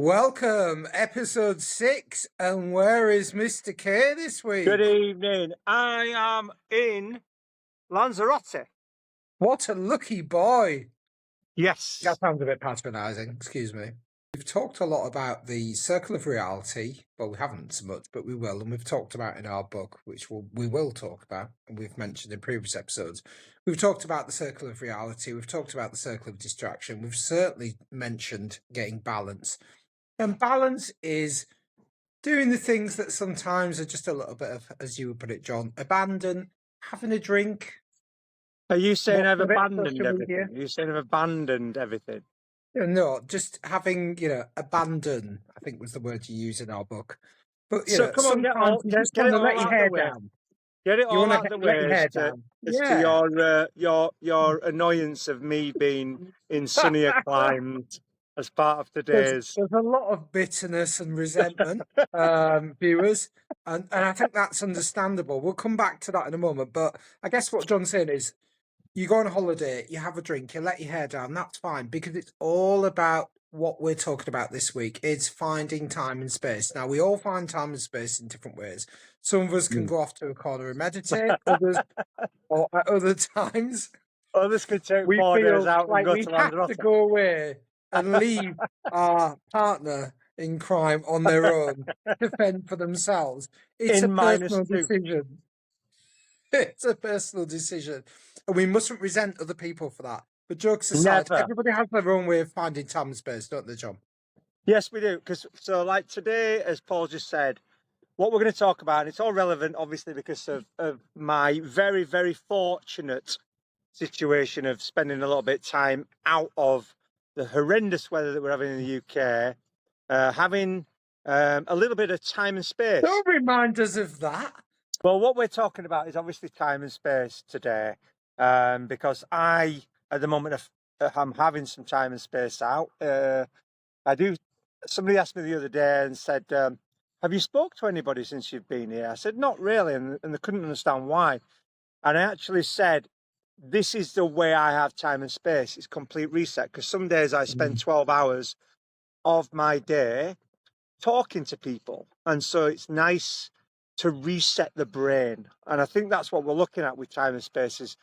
Welcome, episode 6. And where is Mr. K this week? Good evening. I am in Lanzarote. What a lucky boy. Yes. That sounds a bit patronising, excuse me. We've talked a lot about the circle of reality. Well, we haven't so much, but we will. And we've talked about in our book, which we will talk about, and we've mentioned in previous episodes. We've talked about the circle of reality. We've talked about the circle of distraction. We've certainly mentioned getting balance. And balance is doing the things that sometimes are just a little bit of, as you would put it, John, abandon, having a drink. Are you saying I've Lots of it, abandoned social everything? media. Are you saying I've abandoned everything? No, just having, abandon, I think was the word you use in our book. But, So come on, sometimes you just get want it to let all your out of the hair way. down. Get it You all want out of to the let your way hair as to, down. as to your annoyance of me being in sunnier climes as part of today's. There's a lot of bitterness and resentment, viewers, and I think that's understandable. We'll come back to that in a moment. But I guess what John's saying is, you go on a holiday, you have a drink, you let your hair down, that's fine, because it's all about what we're talking about this week. It's finding time and space. Now, we all find time and space in different ways. Some of us can go off to a corner and meditate, others, or at other times, Others could take we 4 days feel out and like go we to have Lanzarote. to go away and leave our partner in crime on their own to fend for themselves. It's a In personal -2. decision. It's a personal decision, and we mustn't resent other people for that. But jokes aside, Never. everybody has their own way of finding time and space, don't they, John? Yes, we do. Because so, like today, as Paul just said, what we're going to talk about, and it's all relevant, obviously, because of my very, very fortunate situation of spending a little bit of time out of the horrendous weather that we're having in the UK, having a little bit of time and space. Don't remind us of that. Well, what we're talking about is obviously time and space today, because I, at the moment, I'm having some time and space out. Somebody asked me the other day and said, have you spoke to anybody since you've been here? I said, not really, and they couldn't understand why. And I actually said, this is the way I have time and space. It's complete reset, because some days I spend 12 hours of my day talking to people. And so it's nice to reset the brain. And I think that's what we're looking at with time and space is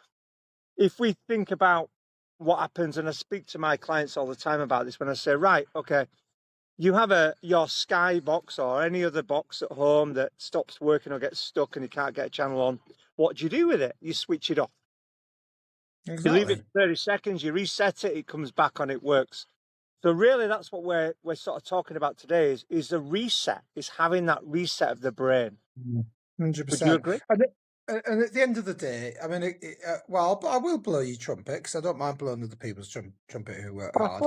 if we think about what happens, and I speak to my clients all the time about this, when I say, right, okay, you have your Sky box or any other box at home that stops working or gets stuck and you can't get a channel on. What do you do with it? You switch it off. Exactly. You leave it 30 seconds, you reset it, it comes back on, it works. So really that's what we're sort of talking about today is the reset, is having that reset of the brain. 100%. Would you agree? And at the end of the day, I mean, well, I will blow your trumpet because I don't mind blowing other people's trumpet who work hard.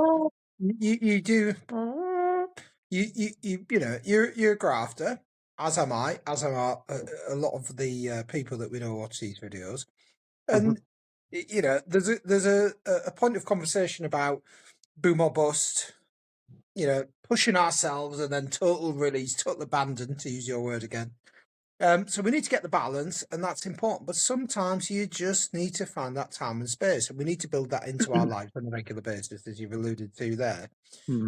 You do. You're a grafter, as am I, as are a lot of the people that we know watch these videos, and there's a point of conversation about boom or bust, pushing ourselves and then total release, total abandon, to use your word again. So we need to get the balance, and that's important. But sometimes you just need to find that time and space, and we need to build that into our lives on a regular basis, as you've alluded to there.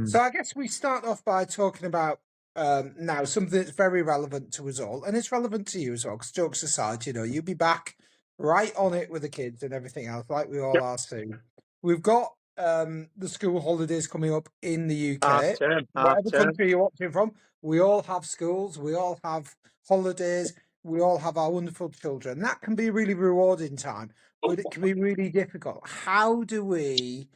So I guess we start off by talking about now something that's very relevant to us all, and it's relevant to you as well. Because jokes aside, you'll be back right on it with the kids and everything else, like we all are soon. We've got the school holidays coming up in the UK. Whatever country you're watching from, we all have schools, we all have holidays, we all have our wonderful children. That can be a really rewarding time, but it can be really difficult. How do we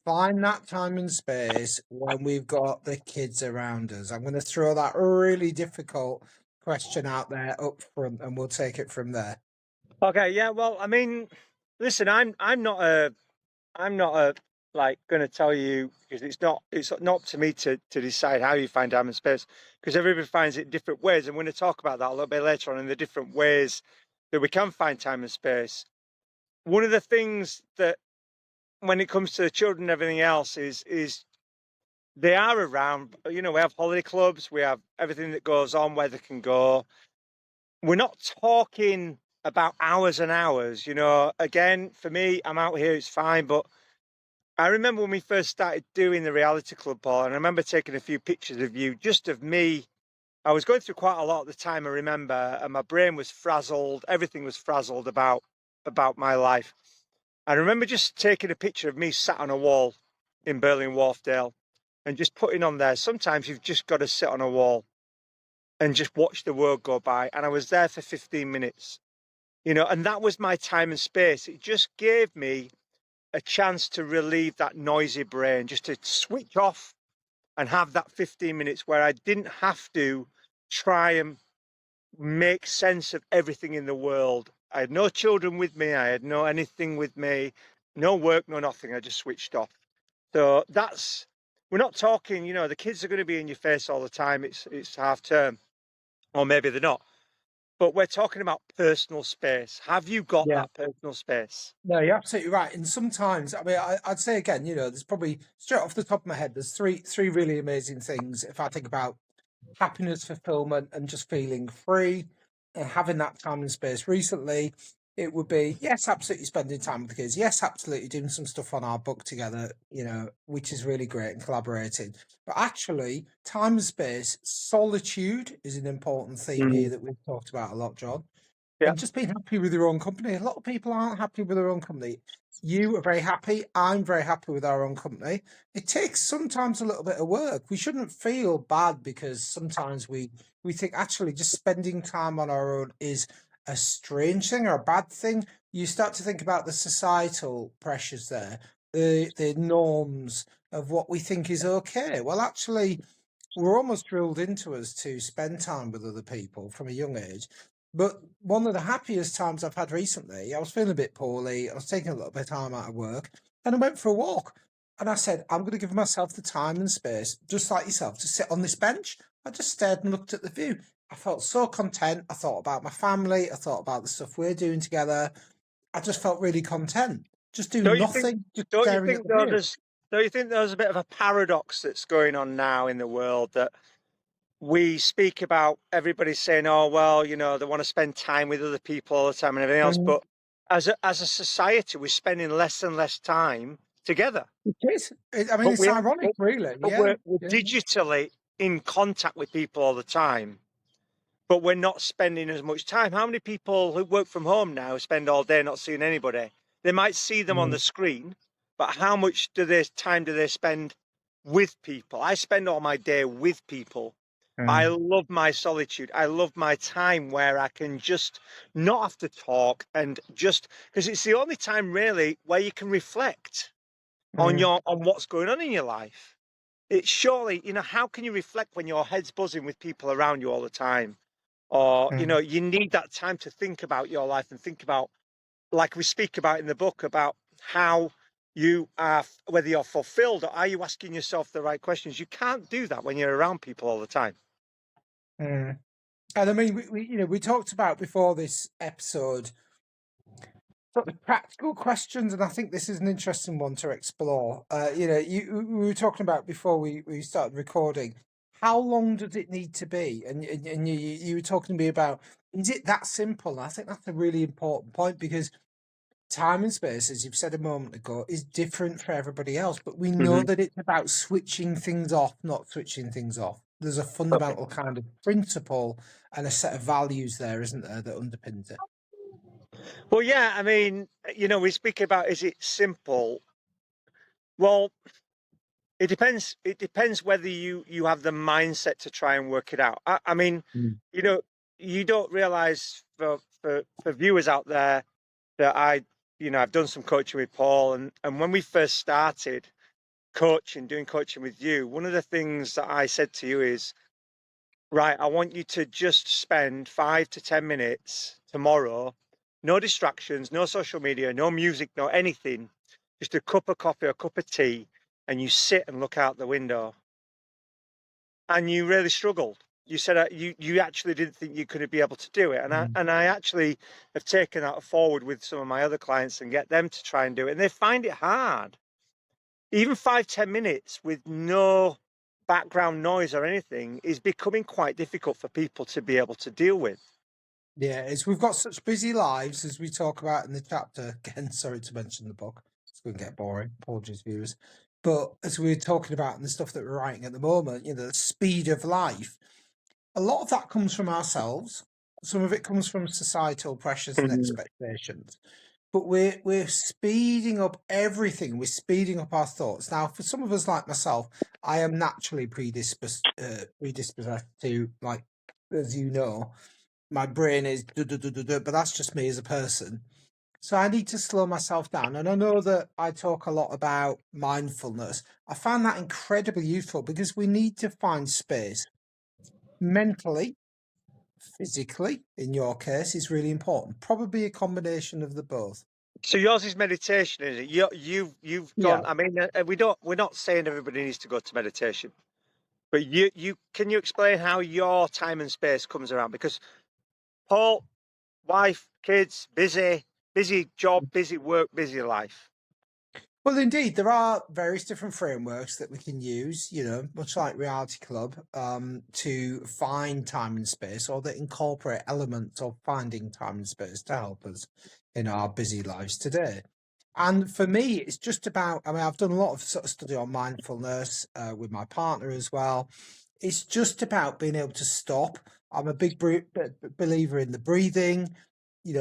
find that time and space when we've got the kids around us? I'm going to throw that really difficult question out there up front, and we'll take it from there. Okay, yeah, well, I mean, listen, I'm not like going to tell you, because it's not up to me to decide how you find time and space, because everybody finds it in different ways, and we're going to talk about that a little bit later on in the different ways that we can find time and space. One of the things that when it comes to the children and everything else is they are around. We have holiday clubs, we have everything that goes on where they can go. We're not talking about hours and hours. Again, for me, I'm out here, it's fine, but I remember when we first started doing the reality club, Paul, and I remember taking a few pictures of you, just of me. I was going through quite a lot at the time, I remember, and my brain was frazzled. Everything was frazzled about my life. I remember just taking a picture of me sat on a wall in Berlin Wharfdale and just putting on there. Sometimes you've just got to sit on a wall and just watch the world go by. And I was there for 15 minutes, and that was my time and space. It just gave me a chance to relieve that noisy brain, just to switch off and have that 15 minutes where I didn't have to try and make sense of everything in the world. I had no children with me. I had no anything with me, no work, no nothing. I just switched off. So we're not talking, the kids are going to be in your face all the time. It's half term, or maybe they're not. But we're talking about personal space. Have you got Yeah. that personal space? No, you're absolutely right. And sometimes, I mean, I'd say again, there's probably straight off the top of my head, there's three really amazing things. If I think about happiness, fulfillment, and just feeling free and having that time and space recently, it would be yes, absolutely spending time with the kids. Yes, absolutely doing some stuff on our book together, which is really great and collaborating. But actually, time and space, solitude is an important theme here Mm. that we've talked about a lot, John, Yeah. and just being happy with your own company. A lot of people aren't happy with their own company. You are very happy. I'm very happy with our own company. It takes sometimes a little bit of work. We shouldn't feel bad because sometimes we think actually just spending time on our own is a strange thing or a bad thing. You start to think about the societal pressures there, the norms of what we think is okay. Well, actually, we're almost drilled into us to spend time with other people from a young age. But one of the happiest times I've had recently, I was feeling a bit poorly. I was taking a little bit of time out of work and I went for a walk. And I said, I'm going to give myself the time and space, just like yourself, to sit on this bench. I just stared and looked at the view. I felt so content. I thought about my family. I thought about the stuff we're doing together. I just felt really content. Just doing Don't you think? nothing, just Don't you staring at think the though? view. There's a bit of a paradox that's going on now in the world that we speak about everybody saying, "Oh, well, they want to spend time with other people all the time and everything else." Mm, But as a society, we're spending less and less time together. it is. I mean, But it's we are, ironic, but, really. but Yeah. we're Yeah. digitally in contact with people all the time. But we're not spending as much time. How many people who work from home now spend all day not seeing anybody? They might see them on Mm, the screen, but how much time do they spend with people? I spend all my day with people. I mm, love my solitude. I love my time where I can just not have to talk and just because it's the only time really where you can reflect on mm, what's going on in your life. It's surely, how can you reflect when your head's buzzing with people around you all the time? Or mm. you need that time to think about your life and think about, like we speak about in the book, about how you are, whether you're fulfilled or are you asking yourself the right questions. You can't do that when you're around people all the time. Mm. And I mean, we talked about before this episode sort of practical questions, and I think this is an interesting one to explore. We were talking about before we started recording. How long does it need to be? And you were talking to me about, is it that simple? And I think that's a really important point because time and space, as you've said a moment ago, is different for everybody else. But we know Hmm. that it's about switching things off, not switching things off. There's a Okay. fundamental kind of principle and a set of values there, isn't there, that underpins it? Well, yeah, I mean, we speak about is it simple? Well, it depends. It depends whether you have the mindset to try and work it out. I mean, Mm. you know, you don't realize for viewers out there that I've done some coaching with Paul, and when we first started doing coaching with you, one of the things that I said to you is, right, I want you to just spend 5 to 10 minutes tomorrow, no distractions, no social media, no music, no anything, just a cup of coffee, a cup of tea, and you sit and look out the window. And you really struggled. You said you actually didn't think you could be able to do it, and I Mm. and I actually have taken that forward with some of my other clients and get them to try and do it, and they find it hard. Even 5 to 10 minutes with no background noise or anything is becoming quite difficult for people to be able to deal with. Yeah, it's we've got such busy lives as we talk about in the chapter. Again, sorry to mention the book. It's going to get boring. Apologies, viewers. But as we're talking about and the stuff that we're writing at the moment, the speed of life, a lot of that comes from ourselves. Some of it comes from societal pressures and Mhm. expectations. But we're speeding up everything. We're speeding up our thoughts. Now, for some of us like myself, I am naturally predisposed to, like, as you know, my brain is but that's just me as a person. So I need to slow myself down. And I know that I talk a lot about mindfulness. I find that incredibly useful because we need to find space mentally, physically, in your case, is really important. Probably a combination of the both. So yours is meditation, is it? You've Yeah. gone. I mean, we're not saying everybody needs to go to meditation, but you can you explain how your time and space comes around? Because Paul, wife, kids, busy job, busy work, busy life. Well, indeed, there are various different frameworks that we can use, much like Reality Club, to find time and space, or that incorporate elements of finding time and space to help us in our busy lives today. And for me, it's just about, I mean, I've done a lot of sort of study on mindfulness with my partner as well. It's just about being able to stop. I'm a big believer in the breathing.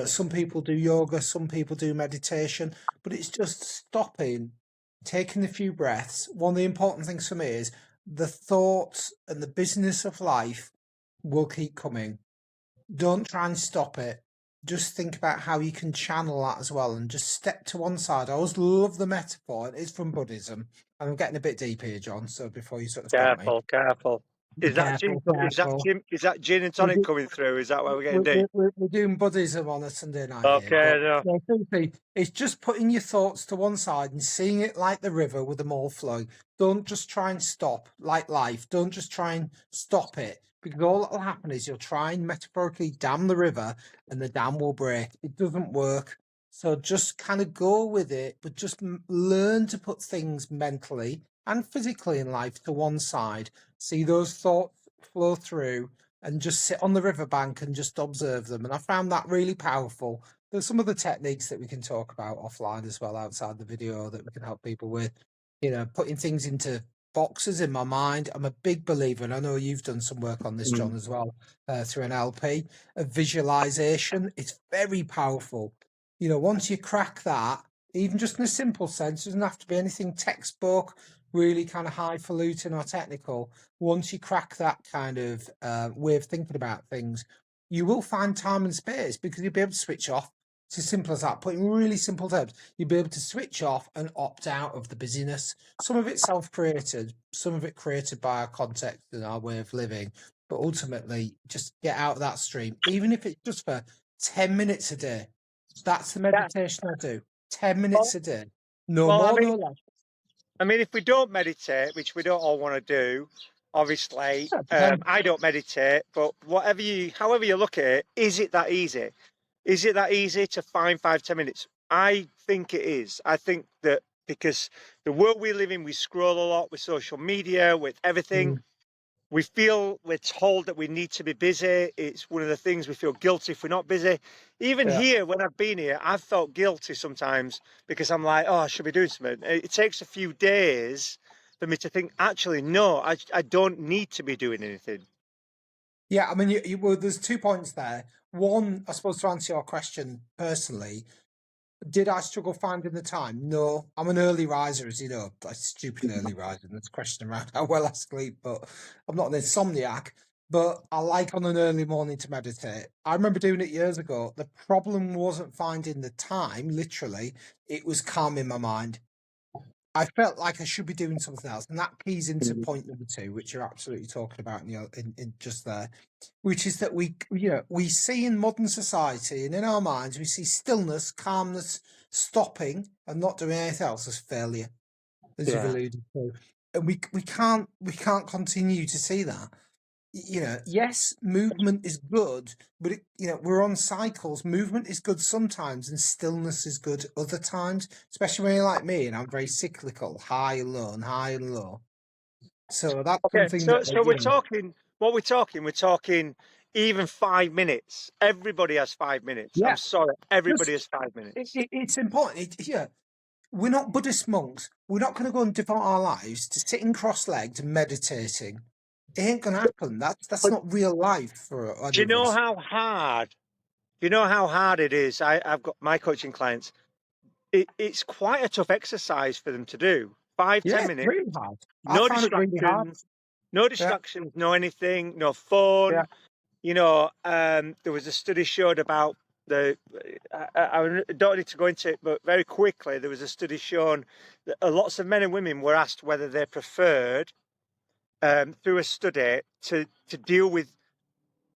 Some people do yoga, some people do meditation, but it's just stopping, taking a few breaths. One of the important things for me is the thoughts and the business of life will keep coming. Don't try and stop it. Just think about how you can channel that as well and just step to one side. I always love the metaphor. It's from Buddhism. And I'm getting a bit deep here, John. So before you sort of stop me, Careful, careful. careful, careful. Is that gin and We tonic do, coming through? Is that why we're getting we're, deep? we're doing Buddhism on a Sunday night here, Okay, but no. essentially, it's just putting your thoughts to one side and seeing it like the river with them all flowing. Don't just try and stop, like life. Don't just try and stop it, because all that will happen is you'll try and metaphorically dam the river and the dam will break. It doesn't work. So just kind of go with it, but just learn to put things mentally and physically in life to one side. See those thoughts flow through and just sit on the riverbank and just observe them. And I found that really powerful. There's some other techniques that we can talk about offline as well outside the video that we can help people with, putting things into boxes in my mind. I'm a big believer, and I know you've done some work on this, Mm. John, as well, through an LP, of visualization. It's very powerful. Once you crack that, even just in a simple sense, doesn't have to be anything textbook, really kind of highfalutin or technical. Once you crack that kind of way of thinking about things, you will find time and space because you'll be able to switch off. It's as simple as that. Put in really simple terms, you'll be able to switch off and opt out of the busyness. Some of it self-created, some of it created by our context and our way of living. But ultimately, just get out of that stream, even if it's just for 10 minutes a day. That's the Yeah. meditation I do. 10 Well, minutes a day. No well, more, no less. I mean, if we don't meditate, which we don't all want to do, obviously, Yeah, depends. I don't meditate. But however you look at it, is it that easy? Is it that easy to find 5, 10 minutes? I think it is. I think that because the world we live in, we scroll a lot with social media, with everything. Mm, We feel we're told that we need to be busy. It's one of the things we feel guilty if we're not busy. Even yeah. here, when I've been here, I've felt guilty sometimes because I'm like, oh, I should be doing something. It takes a few days for me to think, actually, no, I don't need to be doing anything. Yeah, I mean, well, there's 2 points there. One, I suppose to answer your question personally, did I struggle finding the time? No, I'm an early riser, as you know, a stupid early riser. And there's a question around how well I sleep, but I'm not an insomniac. But I like on an early morning to meditate. I remember doing it years ago. The problem wasn't finding the time, literally, it was calming my mind. I felt like I should be doing something else, and that keys into Mm. point number two, which you're absolutely talking about in just there, which is that we see in modern society and in our minds we see stillness, calmness, stopping, and not doing anything else as failure, as you've Yeah. alluded to, and we can't continue to see that. Yes, movement is good, but we're on cycles. Movement is good sometimes, and stillness is good other times, especially when you're like me and I'm very cyclical, high and low and high and low. So that's Okay. something that, So we're talking, what we're talking even 5 minutes. Everybody has 5 minutes. I'm yeah, sorry. Everybody just has 5 minutes. it's important. we're not Buddhist monks. We're not going to go and devote our lives to sitting cross-legged and meditating. It ain't going to happen. That's But not real life for do any you of know us. how hard? Do you know how hard it is? I've got my coaching clients. It's quite a tough exercise for them to do. Five, Yeah, ten it's minutes, really hard. I no find it really hard. distractions, no Yeah, distractions, no anything, no yeah. phone. There was a study showed about the. I don't need to go into it, but very quickly there was a study shown that lots of men and women were asked whether they preferred, through a study, to deal with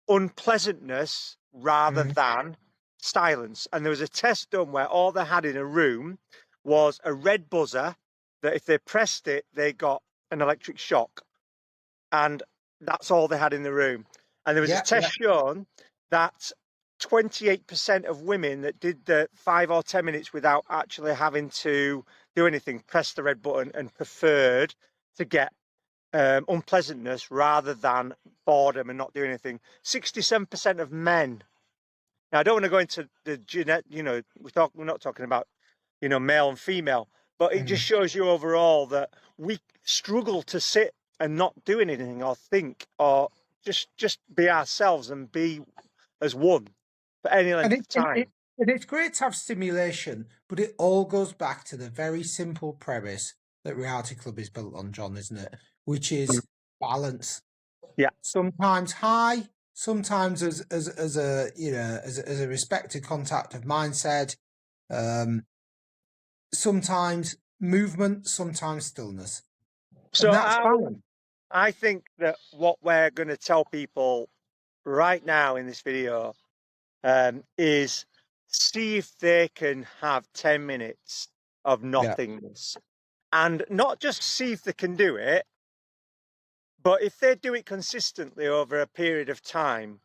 unpleasantness rather Mm, than silence. And there was a test done where all they had in a room was a red buzzer that if they pressed it, they got an electric shock. And that's all they had in the room. And there was a yeah, test yeah. shown that 28% of women that did the 5 or 10 minutes without actually having to do anything, press the red button, and preferred to get unpleasantness rather than boredom and not doing anything. 67% of men. Now, I don't want to go into the genetic, we're not talking about, male and female, but it just Mm. shows you overall that we struggle to sit and not do anything or think or just be ourselves and be as one for any And length it, of it, time. it and it's great to have stimulation, but it all goes back to the very simple premise that Reality Club is built on, John, isn't it? Which Mm. is balance. Yeah. Sometimes high, sometimes as a as a respected contact of mindset, um, sometimes movement, sometimes stillness, and So that's balance. I think that what we're going to tell people right now in this video, is see if they can have 10 minutes of Yeah. nothingness. And not just see if they can do it, but if they do it consistently over a period of time,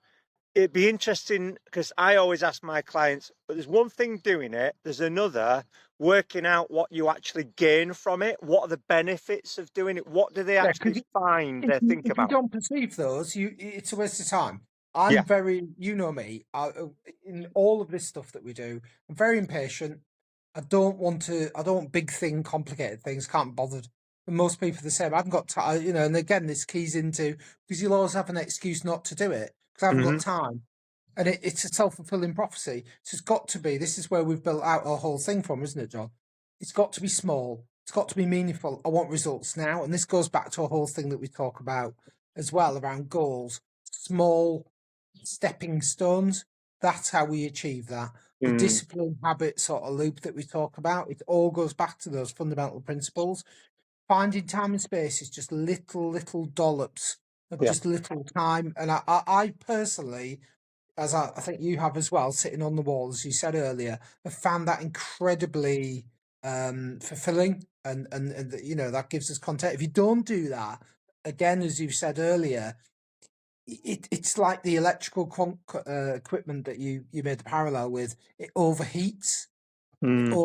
it'd be interesting because I always ask my clients, but there's one thing doing it, there's another working out what you actually gain from it. What are the benefits of doing it? What do they Yeah, actually because find they think if you about? don't perceive those, it's a waste of time. Yeah. I'm very, you know me, in all of this stuff that we do, I'm very impatient. I don't want big thing, complicated things. Can't be bothered. And most people are the same. I haven't got time, and again, this keys into because you'll always have an excuse not to do it because I haven't got Hmm. time. And it's a self-fulfilling prophecy. So it's got to be, this is where we've built out our whole thing from, isn't it, John? It's got to be small. It's got to be meaningful. I want results now. And this goes back to a whole thing that we talk about as well around goals, small stepping stones. That's how we achieve that. The Mm. discipline habit sort of loop that we talk about, it all goes back to those fundamental principles. Finding time and space is just little dollops of Yeah. just little time. And I personally, as I think you have as well, sitting on the wall, as you said earlier, have found that incredibly fulfilling, and that gives us content. If you don't do that, again, as you've said earlier, it's like the electrical equipment that you made the parallel with. It overheats, Mm. and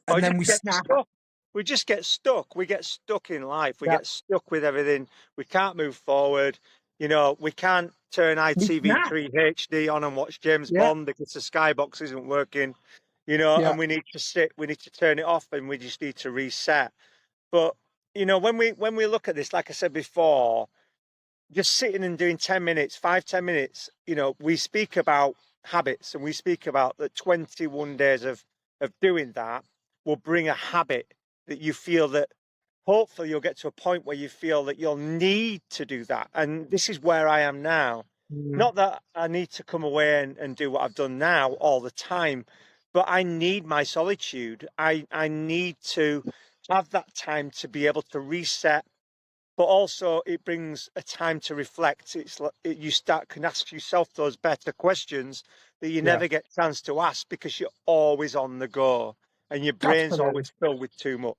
Or then just we get snap. stuck. We just get stuck. We get stuck in life. We Yeah, get stuck with everything. We can't move forward. We can't turn we snap. ITV3 HD on and watch James Yeah, Bond because the skybox isn't working, yeah. and we need to turn it off and we just need to reset. But, when we look at this, like I said before, just sitting and doing 10 minutes, 5, 10 minutes, we speak about habits and we speak about the 21 days of doing that will bring a habit that you feel that hopefully you'll get to a point where you feel that you'll need to do that. And this is where I am now. Mm, Not that I need to come away and do what I've done now all the time, but I need my solitude. I need to have that time to be able to reset, but also it brings a time to reflect. It's like you can ask yourself those better questions that you yeah, never get a chance to ask because you're always on the go and your brain's absolutely. always filled with too much.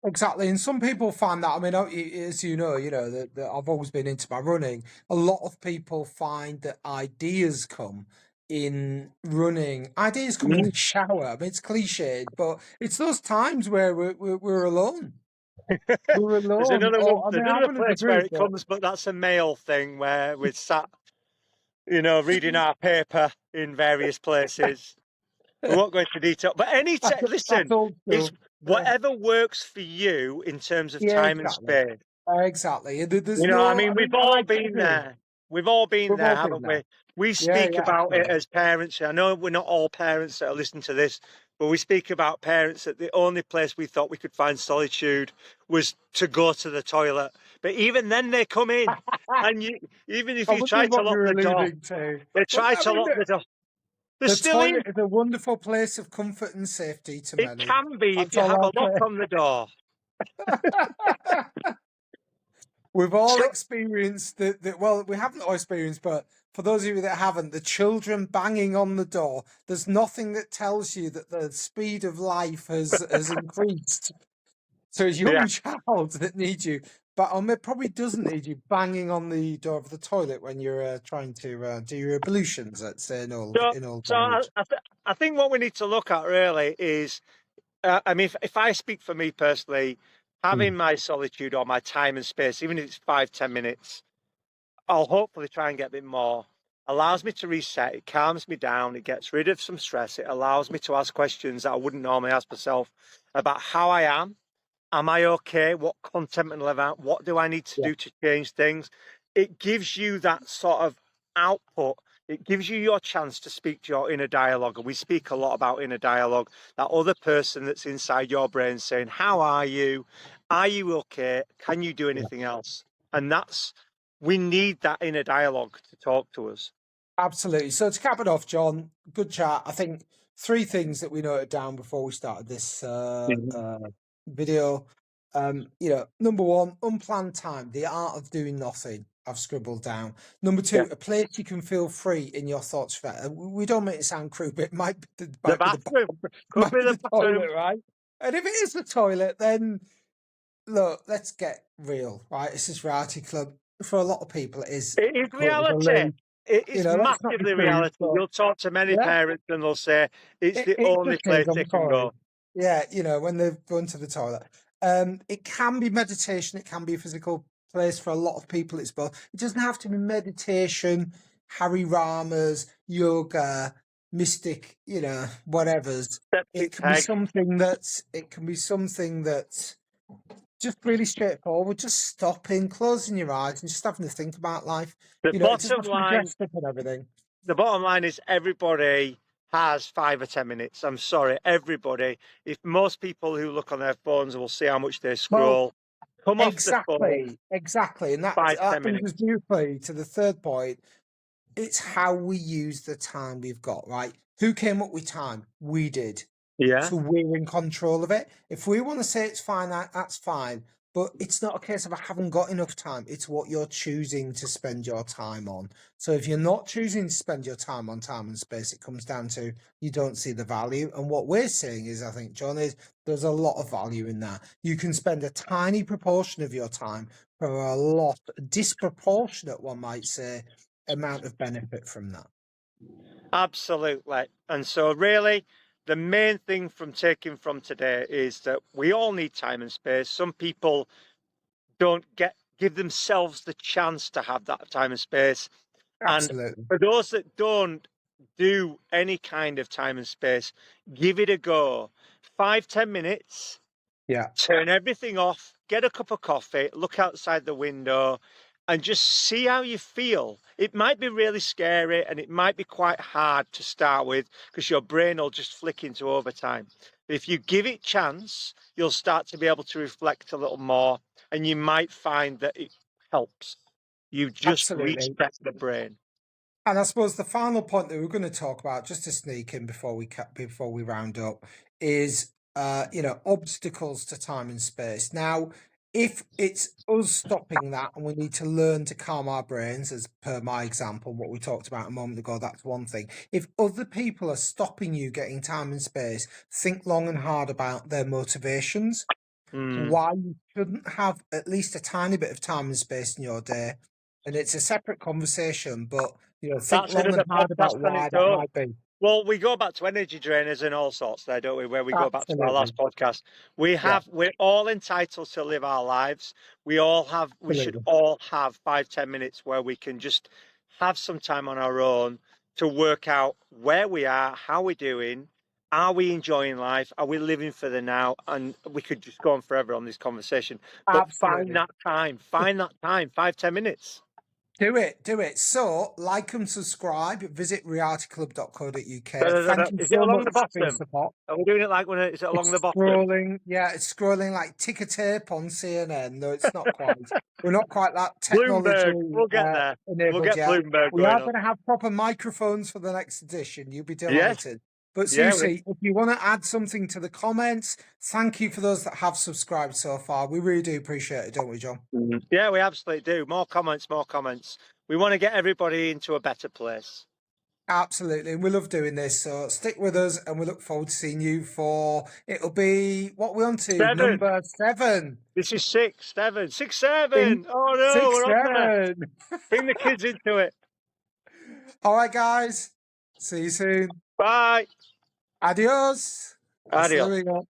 Exactly, and some people find that. I mean, as that I've always been into my running. A lot of people find that ideas come in running. Ideas come in Mm. the shower. I mean, it's cliched, but it's those times where we're alone. We're There's alone. another one. Or I There's mean, I'm another in the place where group, it but comes, but that's a male thing where we're sat, reading our paper in various places. We won't go into detail, but That's listen, old it's school. whatever works for you in terms of Yeah, time and exactly. space. Exactly. There's You know, I no. mean, we've I all like to been agree. there. We've all been We've there, all been haven't there. we? We Yeah, speak yeah, about it absolutely. as parents. I know we're not all parents that are listening to this, but we speak about parents that the only place we thought we could find solitude was to go to the toilet. But even then, they come in, and even if I you wonder try to what lock you're the door, alluding to. they Well, try I to mean, lock the door. They're the still in. toilet is a wonderful place of comfort and safety to It many. can be if That's you all have a I'll lock on the door. say. We've all So, experienced well, we haven't all experienced, but for those of you that haven't, the children banging on the door, there's nothing that tells you that the speed of life has increased. So a yeah. young child that needs you, but it probably doesn't need you banging on the door of the toilet when you're trying to do your ablutions, let's say So, in old so I, language. I, th- I think what we need to look at really is, I mean, if I speak for me personally, having Mm. my solitude or my time and space, even if it's 5, 10 minutes, I'll hopefully try and get a bit more. Allows me to reset. It calms me down. It gets rid of some stress. It allows me to ask questions that I wouldn't normally ask myself about how I am. Am I okay? What content and live out? What do I need to Yeah, do to change things? It gives you that sort of output. It gives you your chance to speak to your inner dialogue. And we speak a lot about inner dialogue, that other person that's inside your brain saying, how are you? Are you okay? Can you do yeah. anything else? And we need that inner dialogue to talk to us. Absolutely. So to cap it off, John, good chat. I think three things that we noted down before we started this Mhm. video. Number one, unplanned time, the art of doing nothing. I've scribbled down. Number Yeah. two, a place you can feel free in your thoughts. We don't make it sound crude, but it The might be the bathroom. Could might be be the the bathroom. toilet, right? And if it is the toilet, then look, let's get real, right? This is reality club. For a lot of people, it is It is quote as a reality. loo. It is Let's not be massively crude, reality. but You'll talk to many yeah, parents and they'll say it's the it only just is. place I'm they can sorry. go. Yeah, when they've gone to the toilet. It can be meditation. It can be a physical place for a lot of people. It's both. It doesn't have to be meditation, Harry Ramas, yoga, mystic. Whatever's. Septic It can be tank. something that's. It can be something that's just really straightforward. Just stopping, closing your eyes, and just having to think about life. The It doesn't bottom have to be line, dressed up and everything. the bottom line is everybody has 5 or 10 minutes. I'm sorry, everybody. If most people who look on their phones will see how much they Well, scroll, come off the phone exactly, and five, that ten brings us minutes. beautifully to the third point. It's how we use the time we've got, right? Who came up with time? We did. Yeah, So we're in control of it. If we want to say it's fine, that's fine. But it's not a case of I haven't got enough time. It's what you're choosing to spend your time on. So if you're not choosing to spend your time on time and space, it comes down to you don't see the value. And what we're saying is, I think, John, is there's a lot of value in that. You can spend a tiny proportion of your time for a lot, disproportionate, one might say, amount of benefit from that. absolutely. And so, really, the main thing from taking from today is that we all need time and space. Some people don't give themselves the chance to have that time and space. And Absolutely. for those that don't do any kind of time and space, give it a go. 5, 10 minutes, Yeah. turn everything off, get a cup of coffee, look outside the window, and just see how you feel. It might be really scary and it might be quite hard to start with because your brain will just flick into overtime. But if you give it chance, you'll start to be able to reflect a little more and you might find that it helps. You just Absolutely. reset the brain. And I suppose the final point that we're going to talk about, just to sneak in before we round up, is obstacles to time and space. Now, if it's us stopping that, and we need to learn to calm our brains, as per my example, what we talked about a moment ago, that's one thing. If other people are stopping you getting time and space, think long and hard about their motivations. Mm. Why you shouldn't have at least a tiny bit of time and space in your day. And it's a separate conversation, but think That's long and another hard podcast about on why its that own. might be. Well, we go back to energy drainers and all sorts there, don't we? Where we go back to our Absolutely. last podcast. Yeah, We're all entitled to live our lives. We should absolutely. all have 5, 10 minutes where we can just have some time on our own to work out where we are, how we're doing, Are we enjoying life? Are we living for the now? And we could just go on forever on this conversation. But find Absolutely. that time. Find that time. 5-10 minutes. Do it, do it. So, like and subscribe. Visit realityclub.co.uk. Thank you Is it so along the much for your bottom? support. Are we doing it like when is it along the It's bottom? scrolling. Yeah, it's scrolling like ticker tape on CNN. No, it's not quite. We're not quite that technology Bloomberg. We'll get there. We'll enabled get yet. Bloomberg We going are on. going to have proper microphones for the next edition. You'll be Yes. delighted. But Yeah. Susie, if you want to add something to the comments, thank you for those that have subscribed so far. We really do appreciate it, don't we, John? Yeah, we absolutely do. More comments, more comments. We want to get everybody into a better place. Absolutely. We love doing this. So stick with us and we look forward to seeing you for it'll be what we're on to, 7. number 7. This is 6, 7. 6, 7. In Oh no, six, we're on there. 7. Bring the kids into it. All right, guys. See you soon. Bye. Adios. Hasta Adios. luego.